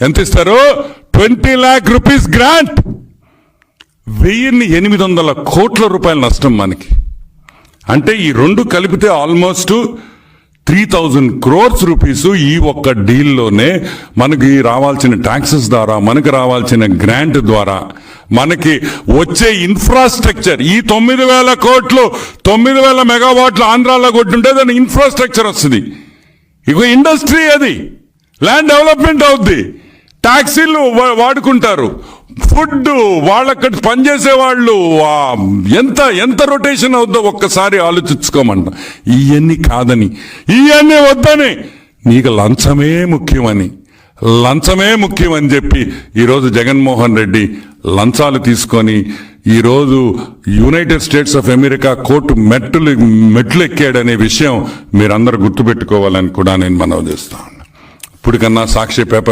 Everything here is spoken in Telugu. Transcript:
ఎంత ఇస్తారు? 20 lakh rupees గ్రాంట్. 1800 కోట్ల రూపాయల నష్టం మనకి. అంటే ఈ రెండు కలిపితే ఆల్మోస్ట్ 3000 crores రూపీస్ ఈ ఒక్క డీల్లోనే మనకి రావాల్సిన ట్యాక్సెస్ ద్వారా, మనకి రావాల్సిన గ్రాంట్ ద్వారా, మనకి వచ్చే ఇన్ఫ్రాస్ట్రక్చర్, ఈ 9000 కోట్లు 9000 మెగావాట్లు ఆంధ్రాలో కొట్టుంటే దాని ఇన్ఫ్రాస్ట్రక్చర్ వస్తుంది. ఇక ఇండస్ట్రీ, అది ల్యాండ్ డెవలప్మెంట్ అవుద్ది, ట్యాక్సీలు వాడుకుంటారు, ఫుడ్, వాళ్ళక్కడ పనిచేసే వాళ్ళు, ఎంత ఎంత రొటేషన్ అవుద్దో ఒక్కసారి ఆలోచించుకోమంట. ఇవన్నీ కాదని, ఇవన్నీ వద్దని, నీకు లంచమే ముఖ్యమని చెప్పి ఈరోజు జగన్మోహన్ రెడ్డి లంచాలు తీసుకొని ఈరోజు United states of America court మెట్లు ఎక్కాడనే విషయం మీరందరూ గుర్తుపెట్టుకోవాలని కూడా నేను మనవి చేస్తాను. ఇప్పటికన్నా సాక్షి పేపర్